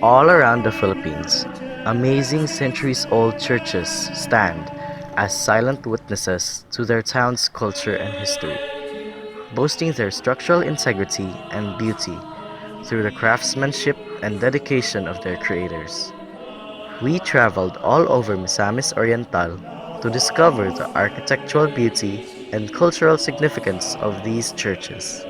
All around the Philippines, amazing centuries-old churches stand as silent witnesses to their town's culture and history, boasting their structural integrity and beauty through the craftsmanship and dedication of their creators. We traveled all over Misamis Oriental to discover the architectural beauty and cultural significance of these churches.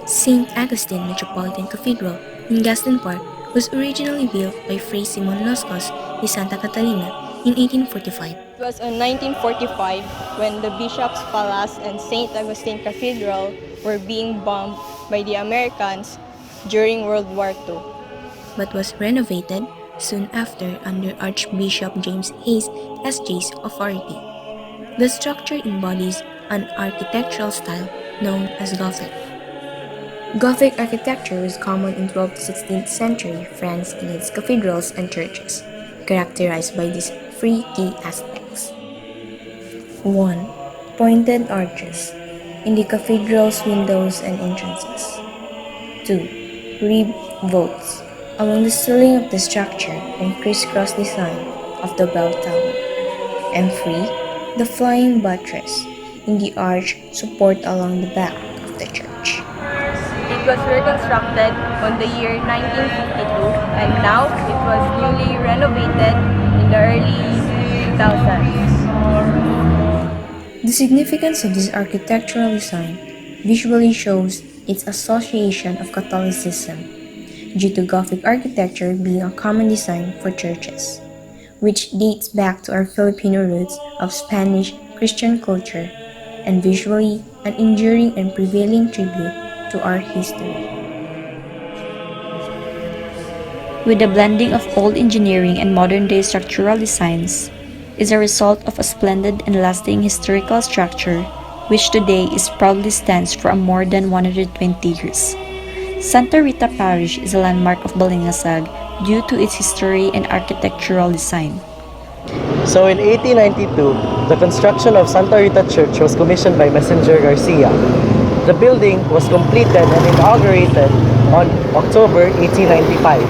St. Augustine Metropolitan Cathedral in Gaston Park was originally built by Fray Simon Loscos de Santa Catalina in 1845. It was in 1945 when the Bishop's Palace and St. Augustine Cathedral were being bombed by the Americans during World War II. But was renovated soon after under Archbishop James Hayes SJ's authority. The structure embodies an architectural style known as Gothic. Gothic architecture was common in 12th to 16th century France in its cathedrals and churches, characterized by these three key aspects. 1. Pointed arches in the cathedral's windows and entrances. 2. Ribbed vaults along the ceiling of the structure and crisscross design of the bell tower. And 3. The flying buttress in the arch support along the back of the church. It was reconstructed on the year 1952 and now it was newly renovated in the early 2000s. The significance of this architectural design visually shows its association of Catholicism, due to Gothic architecture being a common design for churches, which dates back to our Filipino roots of Spanish Christian culture, and visually an enduring and prevailing tribute to our history. With the blending of old engineering and modern-day structural designs, is a result of a splendid and lasting historical structure which today is proudly stands for more than 120 years. Santa Rita Parish is a landmark of Balingasag due to its history and architectural design. So in 1892, the construction of Santa Rita Church was commissioned by Messenger Garcia. The building was completed and inaugurated on October 1895.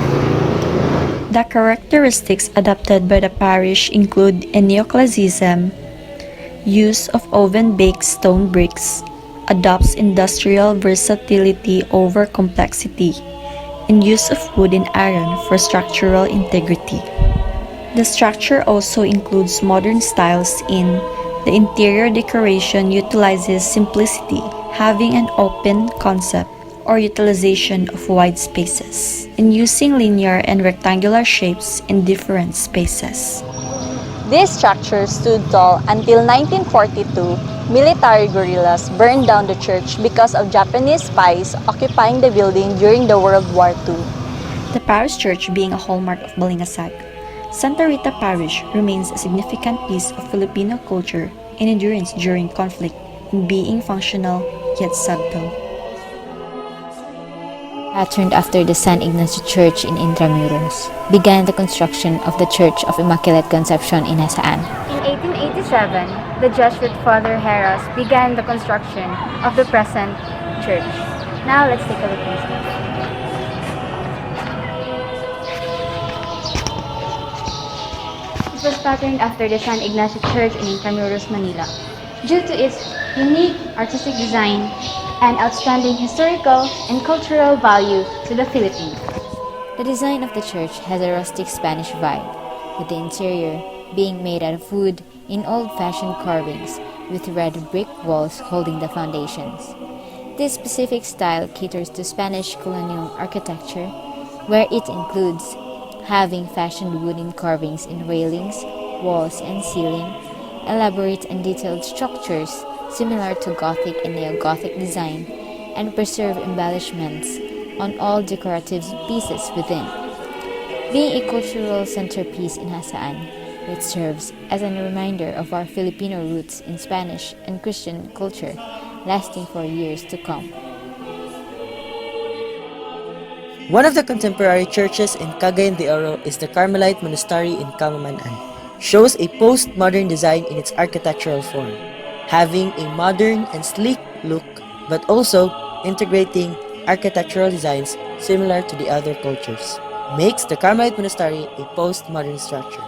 The characteristics adopted by the parish include a neoclassicism, use of oven-baked stone bricks, adopts industrial versatility over complexity, and use of wood and iron for structural integrity. The structure also includes modern styles in the interior decoration utilizes simplicity, having an open concept or utilization of wide spaces, and using linear and rectangular shapes in different spaces. This structure stood tall until 1942. Military guerrillas burned down the church because of Japanese spies occupying the building during the World War II. The parish church being a hallmark of Balingasag, Santa Rita Parish remains a significant piece of Filipino culture and endurance during conflict in being functional yet subtle. Patterned after the San Ignacio Church in Intramuros, began the construction of the Church of Immaculate Conception in Hasaan. In 1887, the Jesuit Father Heras began the construction of the present church. Now let's take a look inside. It was patterned after the San Ignacio Church in Intramuros, Manila, due to its unique artistic design and outstanding historical and cultural value to the Philippines. The design of the church has a rustic Spanish vibe, with the interior being made out of wood in old-fashioned carvings with red brick walls holding the foundations. This specific style caters to Spanish colonial architecture, where it includes having fashioned wooden carvings in railings, walls, and ceiling, elaborate and detailed structures similar to Gothic and Neo-Gothic design, and preserve embellishments on all decorative pieces within. Being a cultural centerpiece in Hasaan, it serves as a reminder of our Filipino roots in Spanish and Christian culture, lasting for years to come. One of the contemporary churches in Cagayan de Oro is the Carmelite Monastery in Camamanan. Shows a post-modern design in its architectural form, having a modern and sleek look, but also integrating architectural designs similar to the other cultures, makes the Carmelite Monastery a postmodern structure.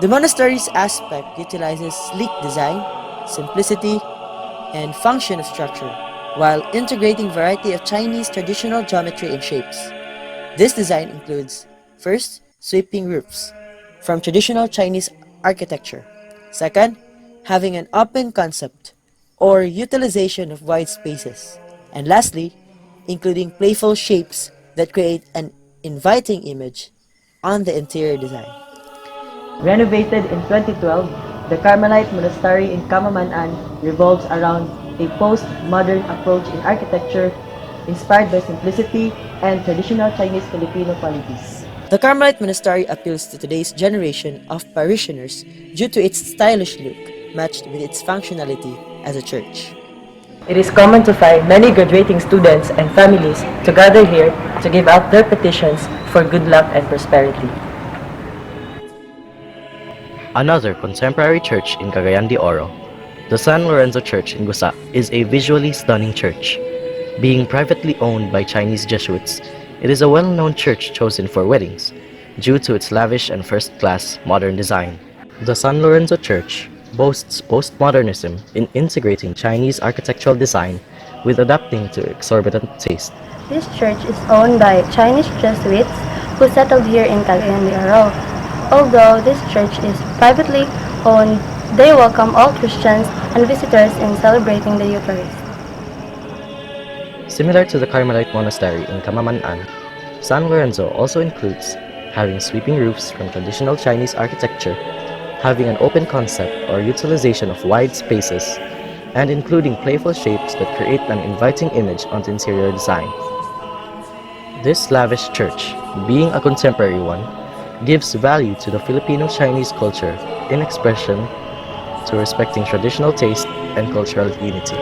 The monastery's aspect utilizes sleek design, simplicity, and function of structure, while integrating variety of Chinese traditional geometry and shapes. This design includes, first, sweeping roofs, from traditional Chinese architecture. Second, having an open concept, or utilization of wide spaces. And lastly, including playful shapes that create an inviting image on the interior design. Renovated in 2012, the Carmelite Monastery in Camamanan revolves around a post-modern approach in architecture inspired by simplicity and traditional Chinese Filipino qualities. The Carmelite Monastery appeals to today's generation of parishioners due to its stylish look, matched with its functionality as a church. It is common to find many graduating students and families to gather here to give out their petitions for good luck and prosperity. Another contemporary church in Cagayan de Oro, the San Lorenzo Church in Gusa, is a visually stunning church. Being privately owned by Chinese Jesuits, it is a well-known church chosen for weddings due to its lavish and first-class modern design. The San Lorenzo Church boasts postmodernism in integrating Chinese architectural design with adapting to exorbitant taste. This church is owned by Chinese Jesuits who settled here in Cagayan de Oro. Although this church is privately owned, they welcome all Christians and visitors in celebrating the Eucharist. Similar to the Carmelite Monastery in Camamanan, San Lorenzo also includes having sweeping roofs from traditional Chinese architecture, having an open concept or utilization of wide spaces, and including playful shapes that create an inviting image on the interior design. This lavish church, being a contemporary one, gives value to the Filipino-Chinese culture in expression to respecting traditional taste and cultural unity.